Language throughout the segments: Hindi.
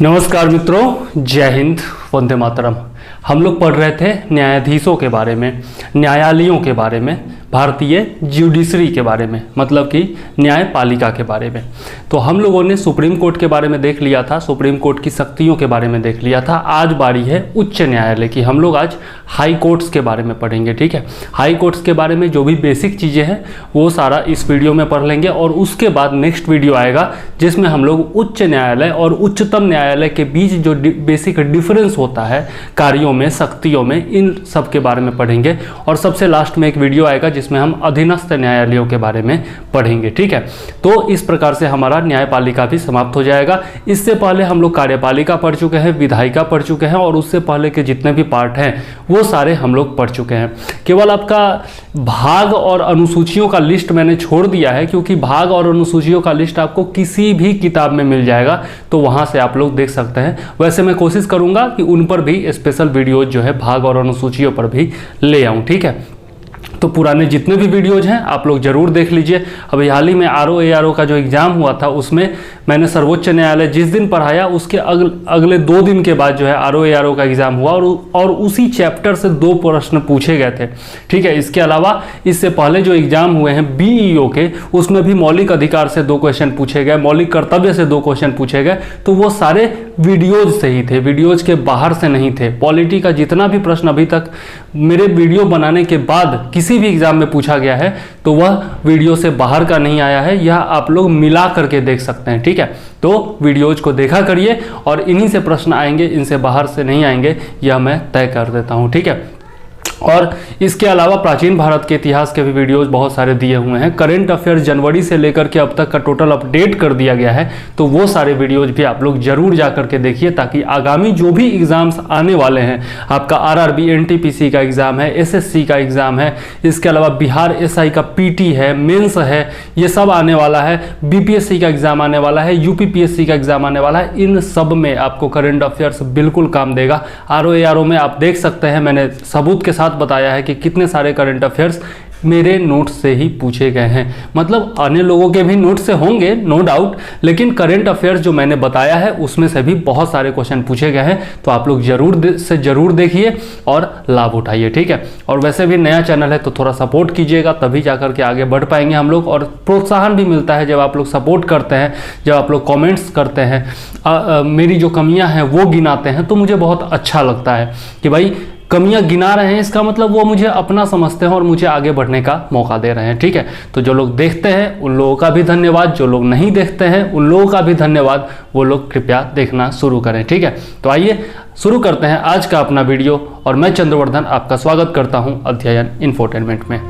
नमस्कार मित्रों, जय हिंद, वंदे मातरम। हम लोग पढ़ रहे थे न्यायाधीशों के बारे में, न्यायालयों के बारे में, भारतीय जुडिशरी के बारे में, मतलब कि न्यायपालिका के बारे में। तो हम लोगों ने सुप्रीम कोर्ट के बारे में देख लिया था, सुप्रीम कोर्ट की शक्तियों के बारे में देख लिया था। आज बारी है उच्च न्यायालय की। हम लोग आज हाई कोर्ट्स के बारे में पढ़ेंगे, ठीक है। हाई कोर्ट्स के बारे में जो भी बेसिक चीज़ें हैं वो सारा इस वीडियो में पढ़ लेंगे, और उसके बाद नेक्स्ट वीडियो आएगा जिसमें हम लोग उच्च न्यायालय और उच्चतम न्यायालय के बीच जो बेसिक डिफरेंस होता है कार्यों में, शक्तियों में, इन सब के बारे में पढ़ेंगे। और सबसे लास्ट में एक वीडियो आएगा जिसमें हम अधीनस्थ न्यायालयों के बारे में पढ़ेंगे, ठीक है। तो इस प्रकार से हमारा न्यायपालिका भी समाप्त हो जाएगा। इससे पहले हम लोग कार्यपालिका पढ़ चुके हैं, विधायिका पढ़ चुके हैं, और उससे पहले के जितने भी पार्ट हैं वो सारे हम लोग पढ़ चुके हैं। केवल आपका भाग और अनुसूचियों का लिस्ट मैंने छोड़ दिया है, क्योंकि भाग और अनुसूचियों का लिस्ट आपको किसी भी किताब में मिल जाएगा, तो वहां से आप लोग देख सकते हैं। वैसे मैं कोशिश करूंगा कि उन पर भी स्पेशल वीडियोज जो है भाग और अनुसूचियों पर भी ले आऊं, ठीक है। तो पुराने जितने भी वीडियोज हैं आप लोग जरूर देख लीजिए। अभी हाल ही में RO का जो एग्ज़ाम हुआ था उसमें मैंने सर्वोच्च न्यायालय जिस दिन पढ़ाया उसके अगले 2 दिन के बाद जो है RO का एग्ज़ाम हुआ, और उसी चैप्टर से 2 प्रश्न पूछे गए थे, ठीक है। इसके अलावा इससे पहले जो एग्ज़ाम हुए हैं BEO के, उसमें भी मौलिक अधिकार से 2 क्वेश्चन पूछे गए, मौलिक कर्तव्य से 2 क्वेश्चन पूछे गए। तो वो सारे वीडियोज से ही थे, वीडियोज के बाहर से नहीं थे। पॉलिटी का जितना भी प्रश्न अभी तक मेरे वीडियो बनाने के बाद किसी भी एग्जाम में पूछा गया है तो वह वीडियो से बाहर का नहीं आया है। यह आप लोग मिला करके देख सकते हैं, ठीक है। तो वीडियोज को देखा करिए, और इन्हीं से प्रश्न आएंगे, इनसे बाहर से नहीं आएंगे, यह मैं तय कर देता हूं, ठीक है। और इसके अलावा प्राचीन भारत के इतिहास के भी वीडियोस बहुत सारे दिए हुए हैं। करंट अफेयर्स जनवरी से लेकर के अब तक का टोटल अपडेट कर दिया गया है, तो वो सारे वीडियोस भी आप लोग जरूर जा करके देखिए, ताकि आगामी जो भी एग्जाम्स आने वाले हैं, आपका RRB NTPC का एग्ज़ाम है, SSC का एग्ज़ाम है, इसके अलावा बिहार SI का PT है, मेंस है, ये सब आने वाला है, BPSC का एग्ज़ाम आने वाला है, UPPSC का एग्ज़ाम आने वाला है। इन सब में आपको करंट अफेयर्स बिल्कुल काम देगा। RO में आप देख सकते हैं, मैंने सबूत के साथ बताया है कि कितने सारे करंट अफेयर्स मेरे नोट्स से ही पूछे गए हैं। मतलब अन्य लोगों के भी नोट्स से होंगे, नो डाउट, लेकिन करंट अफेयर्स जो मैंने बताया है उसमें से भी बहुत सारे क्वेश्चन पूछे गए हैं। तो आप लोग जरूर देखिए और लाभ उठाइए, ठीक है। और वैसे भी नया चैनल है तो थोड़ा सपोर्ट कीजिएगा, तभी जाकर के आगे बढ़ पाएंगे हम लोग। और प्रोत्साहन भी मिलता है जब आप लोग सपोर्ट करते हैं, जब आप लोग कॉमेंट्स करते हैं, मेरी जो कमियाँ हैं वो गिनाते हैं, तो मुझे बहुत अच्छा लगता है कि भाई कमियां गिना रहे हैं, इसका मतलब वो मुझे अपना समझते हैं और मुझे आगे बढ़ने का मौका दे रहे हैं, ठीक है। तो जो लोग देखते हैं उन लोगों का भी धन्यवाद, जो लोग नहीं देखते हैं उन लोगों का भी धन्यवाद। वो लोग कृपया देखना शुरू करें, ठीक है। तो आइए शुरू करते हैं आज का अपना वीडियो, और मैं चंद्रवर्धन आपका स्वागत करता हूं अध्ययन इन्फोटेनमेंट में।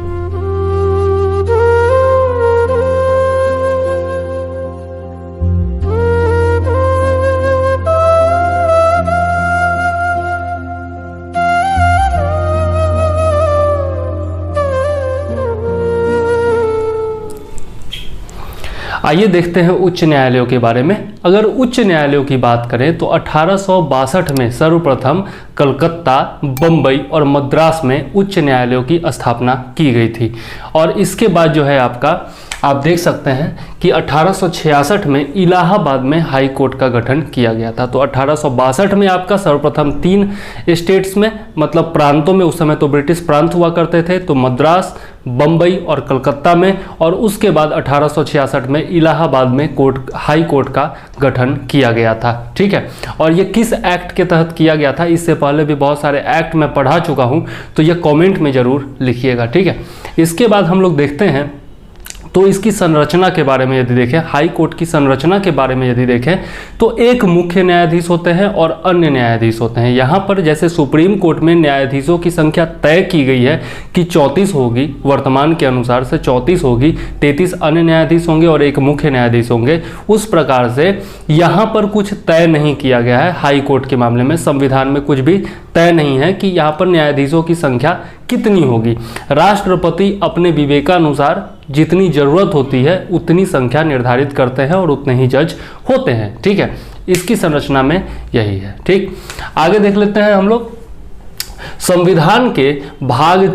आइए देखते हैं उच्च न्यायालयों के बारे में। अगर उच्च न्यायालयों की बात करें तो 1862 में सर्वप्रथम कलकत्ता, बम्बई और मद्रास में उच्च न्यायालयों की स्थापना की गई थी। और इसके बाद जो है आप देख सकते हैं कि 1866 में इलाहाबाद में हाई कोर्ट का गठन किया गया था। तो 1862 में आपका सर्वप्रथम 3 स्टेट्स में, मतलब प्रांतों में, उस समय तो ब्रिटिश प्रांत हुआ करते थे, तो मद्रास, बम्बई और कलकत्ता में, और उसके बाद 1866 में इलाहाबाद में हाई कोर्ट का गठन किया गया था, ठीक है। और ये किस एक्ट के तहत किया गया था, इससे पहले भी बहुत सारे एक्ट मैं पढ़ा चुका हूँ, तो ये कमेंट में ज़रूर लिखिएगा, ठीक है। इसके बाद हम लोग देखते हैं तो इसकी संरचना के बारे में यदि देखें, हाई कोर्ट की संरचना के बारे में यदि देखें, तो एक मुख्य न्यायाधीश होते हैं और अन्य न्यायाधीश होते हैं। यहाँ पर जैसे सुप्रीम कोर्ट में न्यायाधीशों की संख्या तय की गई है कि 34 होगी, वर्तमान के अनुसार से 34 होगी, 33 अन्य न्यायाधीश होंगे और एक मुख्य न्यायाधीश होंगे। उस प्रकार से यहाँ पर कुछ तय नहीं किया गया है। हाई कोर्ट के मामले में संविधान में कुछ भी तय नहीं है कि यहाँ पर न्यायाधीशों की संख्या कितनी होगी। राष्ट्रपति अपने विवेकानुसार जितनी जरूरत होती है उतनी संख्या निर्धारित करते हैं और उतने ही जज होते हैं, ठीक है। इसकी संरचना में यही है, ठीक। आगे देख लेते हैं हम लोग संविधान के भाग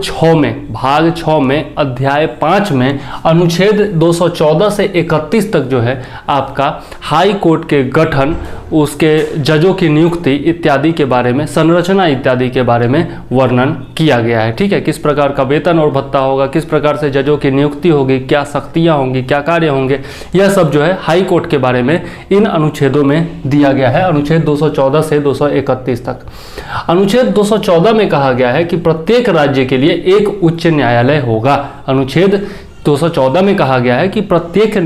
6 में अध्याय 5 में अनुच्छेद 214 से 31 तक जो है आपका हाई कोर्ट के गठन उसके जजों की नियुक्ति इत्यादि के बारे में, संरचना इत्यादि के बारे में वर्णन किया गया है। ठीक है, किस प्रकार का वेतन और भत्ता होगा, किस प्रकार से जजों की नियुक्ति होगी, क्या शक्तियाँ होंगी, क्या कार्य होंगे, यह सब जो है हाई कोर्ट के बारे में इन अनुच्छेदों में दिया गया है। अनुच्छेद 214 से 231 तक। अनुच्छेद 214 में कहा गया है कि प्रत्येक राज्य के लिए एक उच्च न्यायालय होगा। अनुच्छेद 214 में कहा गया है कि प्रत्येक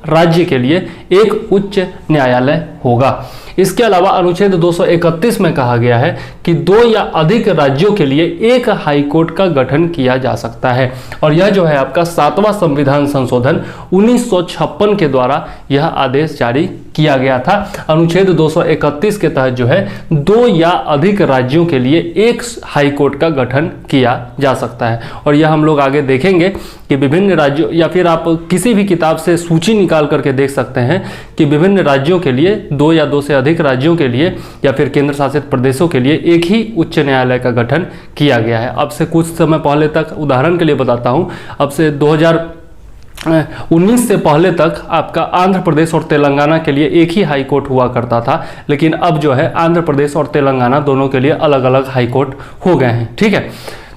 राज्य के लिए एक उच्च न्यायालय होगा। इसके अलावा अनुच्छेद 231 में कहा गया है कि 2 या अधिक राज्यों के लिए एक हाई कोर्ट का गठन किया जा सकता है। और यह जो है आपका 7वां संविधान संशोधन 1956 के द्वारा यह आदेश जारी किया गया था। अनुच्छेद 231 के तहत जो है 2 या अधिक राज्यों के लिए एक हाई कोर्ट का गठन किया जा सकता है। और यह हम लोग आगे देखेंगे कि विभिन्न राज्यों, या फिर आप किसी भी किताब से सूची निकाल करके देख सकते हैं कि विभिन्न राज्यों के लिए 2 या 2 से अधिक राज्यों के लिए या फिर केंद्र शासित प्रदेशों के लिए एक ही उच्च न्यायालय का गठन किया गया है। अब से कुछ समय पहले तक, उदाहरण के लिए बताता हूं, अब से 2019 से पहले तक आपका आंध्र प्रदेश और तेलंगाना के लिए एक ही हाई कोर्ट हुआ करता था, लेकिन अब जो है आंध्र प्रदेश और तेलंगाना दोनों के लिए अलग अलग हाई कोर्ट हो गए हैं। ठीक है,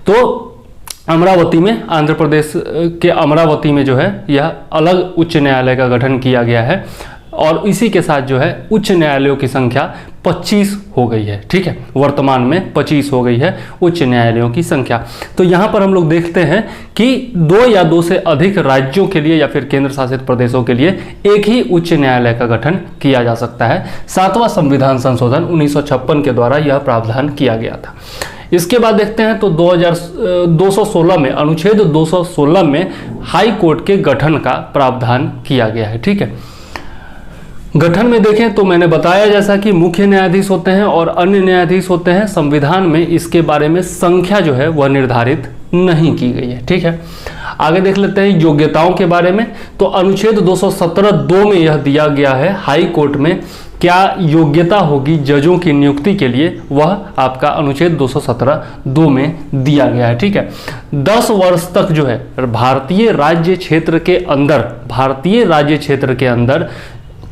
तो अमरावती में, आंध्र प्रदेश के अमरावती में जो है यह अलग उच्च न्यायालय का गठन किया गया है। और इसी के साथ जो है उच्च न्यायालयों की संख्या 25 हो गई है। ठीक है, वर्तमान में 25 हो गई है उच्च न्यायालयों की संख्या। तो यहाँ पर हम लोग देखते हैं कि 2 या 2 से अधिक राज्यों के लिए या फिर केंद्र शासित प्रदेशों के लिए एक ही उच्च न्यायालय का गठन किया जा सकता है। 7वां संविधान संशोधन 1956 के द्वारा यह प्रावधान किया गया था। इसके बाद देखते हैं तो 216 में, अनुच्छेद 216 में हाई कोर्ट के गठन का प्रावधान किया गया है। ठीक है, गठन में देखें तो मैंने बताया जैसा कि मुख्य न्यायाधीश होते हैं और अन्य न्यायाधीश होते हैं। संविधान में इसके बारे में संख्या जो है वह निर्धारित नहीं की गई है। ठीक है, आगे देख लेते हैं योग्यताओं के बारे में। तो अनुच्छेद 217(2) में यह दिया गया है हाई कोर्ट में क्या योग्यता होगी जजों की नियुक्ति के लिए, वह आपका अनुच्छेद 217(2) में दिया गया है। ठीक है, 10 वर्ष तक जो है भारतीय राज्य क्षेत्र के अंदर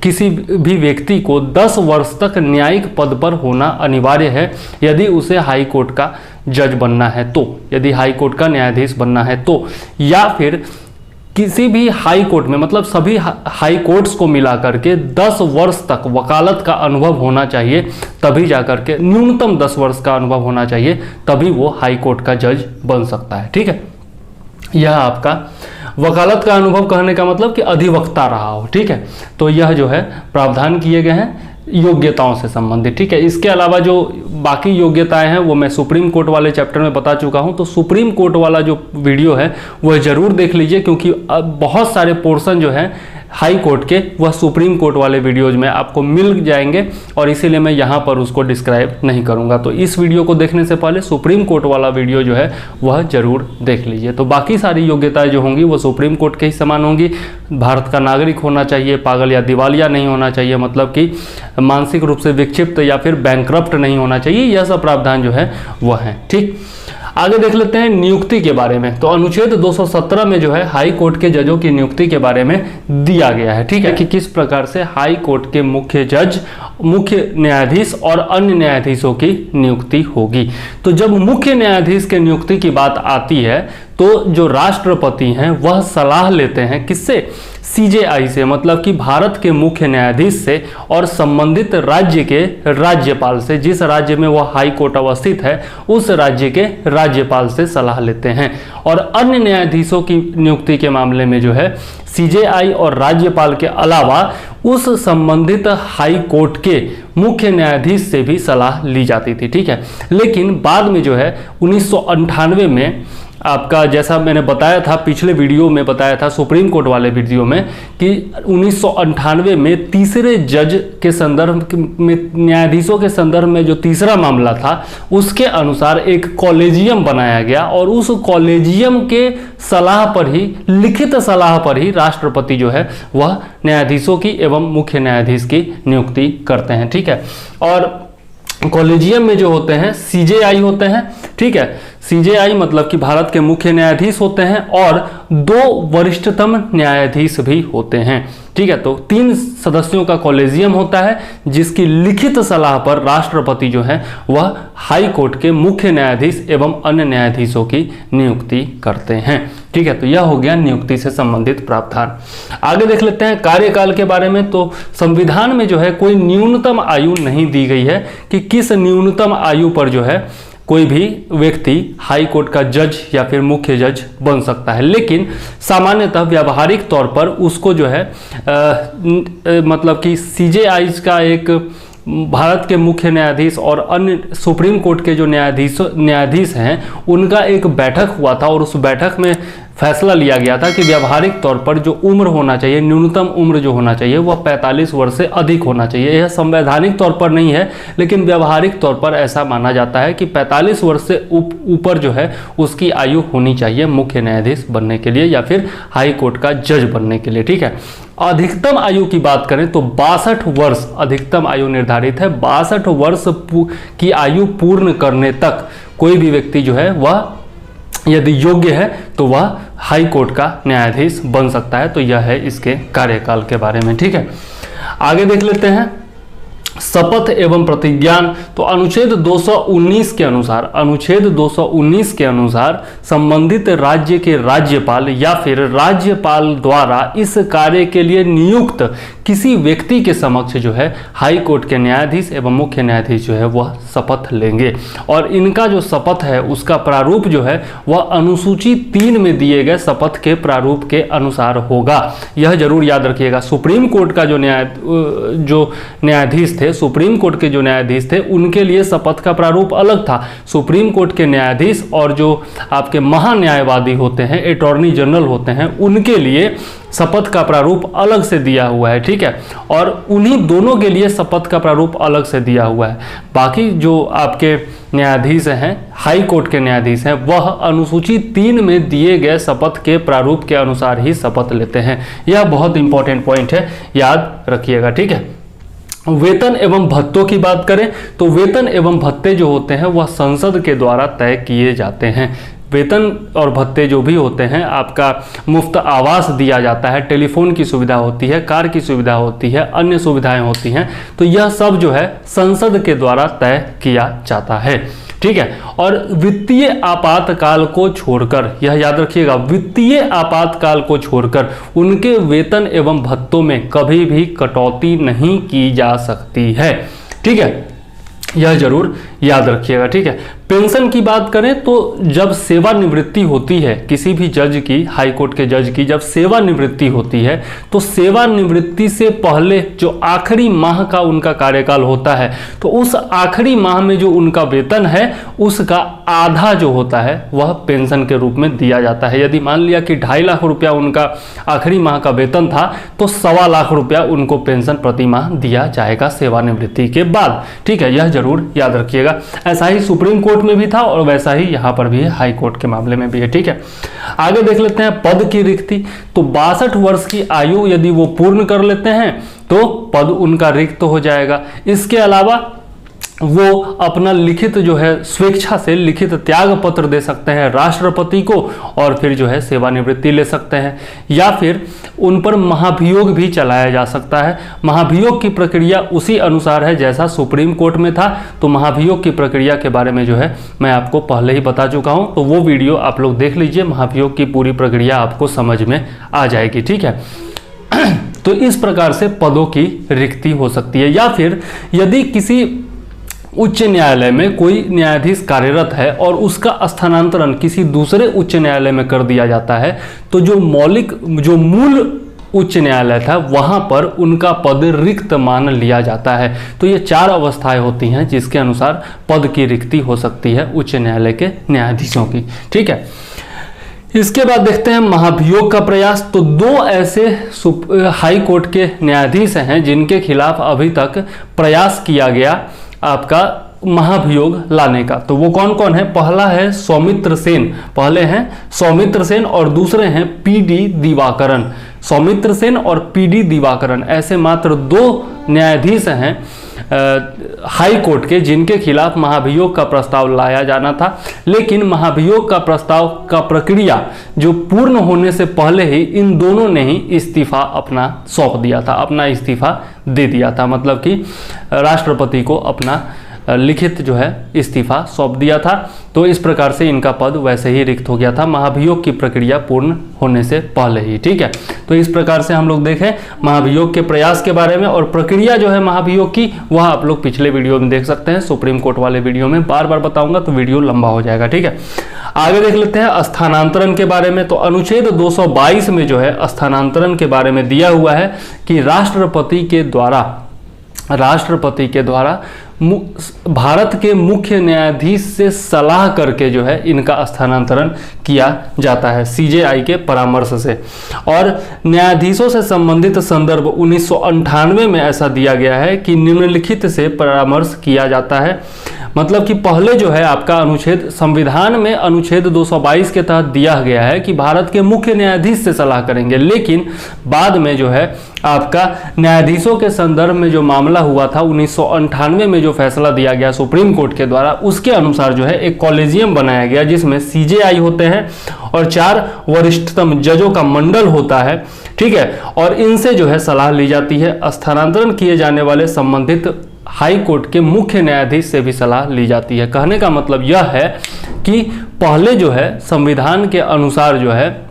किसी भी व्यक्ति को 10 वर्ष तक न्यायिक पद पर होना अनिवार्य है यदि उसे हाई कोर्ट का जज बनना है तो, यदि हाई कोर्ट का न्यायाधीश बनना है तो, या फिर किसी भी हाई कोर्ट में, मतलब सभी हाई कोर्ट्स को मिला करके 10 वर्ष तक वकालत का अनुभव होना चाहिए, तभी जाकर के न्यूनतम 10 वर्ष का अनुभव होना चाहिए, तभी वो हाई कोर्ट का जज बन सकता है। ठीक है, यह आपका वकालत का अनुभव कहने का मतलब कि अधिवक्ता रहा हो। ठीक है, तो यह जो है प्रावधान किए गए हैं योग्यताओं से संबंधित। ठीक है, इसके अलावा जो बाकी योग्यताएं हैं वो मैं सुप्रीम कोर्ट वाले चैप्टर में बता चुका हूं, तो सुप्रीम कोर्ट वाला जो वीडियो है वह जरूर देख लीजिए, क्योंकि अब बहुत सारे पोर्शन जो है हाई कोर्ट के वह सुप्रीम कोर्ट वाले वीडियोज में आपको मिल जाएंगे और इसीलिए मैं यहाँ पर उसको डिस्क्राइब नहीं करूँगा। तो इस वीडियो को देखने से पहले सुप्रीम कोर्ट वाला वीडियो जो है वह जरूर देख लीजिए। तो बाकी सारी योग्यताएं जो होंगी वो सुप्रीम कोर्ट के ही समान होंगी। भारत का नागरिक होना चाहिए, पागल या दिवालिया नहीं होना चाहिए, मतलब कि मानसिक रूप से विक्षिप्त या फिर बैंकरप्ट नहीं होना चाहिए, यह सब प्रावधान जो है वह है। ठीक, आगे देख लेते हैं नियुक्ति के बारे में। तो अनुच्छेद 217 में जो है हाई कोर्ट के जजों की नियुक्ति के बारे में दिया गया है। ठीक है, कि किस प्रकार से हाई कोर्ट के मुख्य जज, मुख्य न्यायाधीश और अन्य न्यायाधीशों की नियुक्ति होगी। तो जब मुख्य न्यायाधीश के नियुक्ति की बात आती है तो जो राष्ट्रपति हैं वह सलाह लेते हैं किससे? CJI से, मतलब कि भारत के मुख्य न्यायाधीश से और संबंधित राज्य के राज्यपाल से। जिस राज्य में वह हाई कोर्ट अवस्थित है उस राज्य के राज्यपाल से सलाह लेते हैं। और अन्य न्यायाधीशों की नियुक्ति के मामले में जो है CJI और राज्यपाल के अलावा उस संबंधित हाई कोर्ट के मुख्य न्यायाधीश से भी सलाह ली जाती थी। ठीक है, लेकिन बाद में जो है 1998 में आपका, जैसा मैंने बताया था पिछले वीडियो में बताया था सुप्रीम कोर्ट वाले वीडियो में, कि 1998 में तीसरे जज के संदर्भ में, न्यायाधीशों के संदर्भ में जो तीसरा मामला था उसके अनुसार एक कॉलेजियम बनाया गया और उस कॉलेजियम के सलाह पर ही, लिखित सलाह पर ही राष्ट्रपति जो है वह न्यायाधीशों की एवं मुख्य न्यायाधीश की नियुक्ति करते हैं। ठीक है, और कॉलेजियम में जो होते हैं सीजेआई होते हैं, ठीक है। सीजेआई मतलब कि भारत के मुख्य न्यायाधीश होते हैं और 2 वरिष्ठतम न्यायाधीश भी होते हैं, ठीक है। तो 3 सदस्यों का कॉलेजियम होता है जिसकी लिखित सलाह पर राष्ट्रपति जो है वह हाई कोर्ट के मुख्य न्यायाधीश एवं अन्य न्यायाधीशों की नियुक्ति करते हैं, ठीक है। तो यह हो गया नियुक्ति से संबंधित प्रावधान। आगे देख लेते हैं कार्यकाल के बारे में। तो संविधान में जो है कोई न्यूनतम आयु नहीं दी गई है कि किस न्यूनतम आयु पर जो है कोई भी व्यक्ति हाई कोर्ट का जज या फिर मुख्य जज बन सकता है, लेकिन सामान्यतः व्यावहारिक तौर पर उसको जो है मतलब कि सीजेआई का एक भारत के मुख्य न्यायाधीश और अन्य सुप्रीम कोर्ट के जो न्यायाधीश हैं उनका एक बैठक हुआ था और उस बैठक में फैसला लिया गया था कि व्यावहारिक तौर पर जो उम्र होना चाहिए, न्यूनतम उम्र जो होना चाहिए वह 45 वर्ष से अधिक होना चाहिए। यह संवैधानिक तौर पर नहीं है, लेकिन व्यावहारिक तौर पर ऐसा माना जाता है कि 45 वर्ष से ऊपर जो है उसकी आयु होनी चाहिए मुख्य न्यायाधीश बनने के लिए या फिर हाई कोर्ट का जज बनने के लिए, ठीक है। अधिकतम आयु की बात करें तो 62 वर्ष अधिकतम आयु निर्धारित है। 62 वर्ष की आयु पूर्ण करने तक कोई भी व्यक्ति जो है वह यदि योग्य है तो वह हाई कोर्ट का न्यायाधीश बन सकता है। तो यह है इसके कार्यकाल के बारे में, ठीक है। आगे देख लेते हैं शपथ एवं प्रतिज्ञान। तो अनुच्छेद 219 के अनुसार संबंधित राज्य के राज्यपाल या फिर राज्यपाल द्वारा इस कार्य के लिए नियुक्त किसी व्यक्ति के समक्ष जो है हाई कोर्ट के न्यायाधीश एवं मुख्य न्यायाधीश जो है वह शपथ लेंगे और इनका जो शपथ है उसका प्रारूप जो है वह अनुसूची 3 में दिए गए शपथ के प्रारूप के अनुसार होगा। यह जरूर याद रखिएगा। सुप्रीम कोर्ट का जो न्यायाधीश थे, सुप्रीम कोर्ट के जो न्यायाधीश थे उनके लिए शपथ का प्रारूप अलग था। सुप्रीम कोर्ट के न्यायाधीश और जो आपके महान्यायवादी होते हैं, अटॉर्नी जनरल होते हैं, उनके लिए शपथ का प्रारूप अलग से दिया हुआ है, ठीक है। और उन्हीं दोनों के लिए शपथ का प्रारूप अलग से दिया हुआ है। बाकी जो आपके न्यायाधीश हैं, हाई कोर्ट के न्यायाधीश हैं, वह अनुसूची 3 में दिए गए शपथ के प्रारूप के अनुसार ही शपथ लेते हैं। यह बहुत इंपॉर्टेंट पॉइंट है, याद रखिएगा, ठीक है। वेतन एवं भत्तों की बात करें तो वेतन एवं भत्ते जो होते हैं वह संसद के द्वारा तय किए जाते हैं। वेतन और भत्ते जो भी होते हैं, आपका मुफ्त आवास दिया जाता है, टेलीफोन की सुविधा होती है, कार की सुविधा होती है, अन्य सुविधाएं होती हैं, तो यह सब जो है संसद के द्वारा तय किया जाता है, ठीक है। और वित्तीय आपातकाल को छोड़कर, यह याद रखिएगा, वित्तीय आपातकाल को छोड़कर उनके वेतन एवं भत्तों में कभी भी कटौती नहीं की जा सकती है, ठीक है। यह जरूर याद रखिएगा, ठीक है। पेंशन की बात करें तो जब सेवानिवृत्ति होती है किसी भी जज की, हाई कोर्ट के जज की जब सेवानिवृत्ति होती है तो सेवानिवृत्ति से पहले जो आखिरी माह का उनका कार्यकाल होता है तो उस आखिरी माह में जो उनका वेतन है उसका आधा जो होता है वह पेंशन के रूप में दिया जाता है। यदि मान लिया कि 2.5 लाख रुपया उनका आखिरी माह का वेतन था तो 1.25 लाख रुपया उनको पेंशन प्रति माह दिया जाएगा सेवानिवृत्ति के बाद, ठीक है। यह जरूर याद रखिएगा। ऐसा ही सुप्रीम कोर्ट में भी था और वैसा ही यहां पर भी है, हाई कोर्ट के मामले में भी है, ठीक है। आगे देख लेते हैं पद की रिक्ति। तो 62 वर्ष की आयु यदि वो पूर्ण कर लेते हैं तो पद उनका रिक्त हो जाएगा। इसके अलावा वो अपना लिखित जो है स्वेच्छा से लिखित त्याग पत्र दे सकते हैं राष्ट्रपति को और फिर जो है सेवानिवृत्ति ले सकते हैं, या फिर उन पर महाभियोग भी चलाया जा सकता है। महाभियोग की प्रक्रिया उसी अनुसार है जैसा सुप्रीम कोर्ट में था। तो महाभियोग की प्रक्रिया के बारे में जो है मैं आपको पहले ही बता चुका हूं, तो वो वीडियो आप लोग देख लीजिए, महाभियोग की पूरी प्रक्रिया आपको समझ में आ जाएगी, ठीक है। तो इस प्रकार से पदों की रिक्ति हो सकती है। या फिर यदि किसी उच्च न्यायालय में कोई न्यायाधीश कार्यरत है और उसका स्थानांतरण किसी दूसरे उच्च न्यायालय में कर दिया जाता है तो जो मूल उच्च न्यायालय था वहां पर उनका पद रिक्त मान लिया जाता है। तो ये 4 अवस्थाएं होती हैं जिसके अनुसार पद की रिक्ति हो सकती है उच्च न्यायालय के न्यायाधीशों की, ठीक है। इसके बाद देखते हैं महाभियोग का प्रयास। तो 2 ऐसे हाई कोर्ट के न्यायाधीश हैं जिनके खिलाफ अभी तक प्रयास किया गया आपका महाभियोग लाने का। तो वो कौन कौन है? पहला है सौमित्र सेन, पहले हैं सौमित्र सेन और दूसरे हैं पीडी दिवाकरन। सौमित्र सेन और पीडी दिवाकरन ऐसे मात्र 2 न्यायाधीश हैं हाई कोर्ट के, जिनके खिलाफ महाभियोग का प्रस्ताव लाया जाना था, लेकिन महाभियोग का प्रस्ताव का प्रक्रिया जो पूर्ण होने से पहले ही इन दोनों ने ही इस्तीफा अपना सौंप दिया था, अपना इस्तीफा दे दिया था। मतलब कि राष्ट्रपति को अपना लिखित जो है इस्तीफा सौंप दिया था। तो इस प्रकार से इनका पद वैसे ही रिक्त हो गया था महाभियोग की प्रक्रिया पूर्ण होने से पहले ही। ठीक है, तो इस प्रकार से हम लोग देखें महाभियोग के प्रयास के बारे में, और प्रक्रिया जो है महाभियोग की वह आप लोग पिछले वीडियो में देख सकते हैं, सुप्रीम कोर्ट वाले वीडियो में। बार बार बताऊंगा तो वीडियो लंबा हो जाएगा। ठीक है, आगे देख लेते हैं स्थानांतरण के बारे में। तो अनुच्छेद 222 में जो है स्थानांतरण के बारे में दिया हुआ है कि राष्ट्रपति के द्वारा भारत के मुख्य न्यायाधीश से सलाह करके जो है इनका स्थानांतरण किया जाता है सीजेआई के परामर्श से। और न्यायाधीशों से संबंधित संदर्भ 1998 में ऐसा दिया गया है कि निम्नलिखित से परामर्श किया जाता है। मतलब कि पहले जो है आपका अनुच्छेद, संविधान में अनुच्छेद 222 के तहत दिया गया है कि भारत के मुख्य न्यायाधीश से सलाह करेंगे, लेकिन बाद में जो है आपका न्यायाधीशों के संदर्भ में जो मामला हुआ था 1998 में जो फैसला दिया गया सुप्रीम कोर्ट के द्वारा, उसके अनुसार जो है एक कॉलेजियम बनाया गया जिसमें सीजेआई होते हैं और 4 वरिष्ठतम जजों का मंडल होता है। ठीक है, और इनसे जो है सलाह ली जाती है। स्थानांतरण किए जाने वाले संबंधित हाई कोर्ट के मुख्य न्यायाधीश से भी सलाह ली जाती है। कहने का मतलब यह है कि पहले जो है संविधान के अनुसार जो है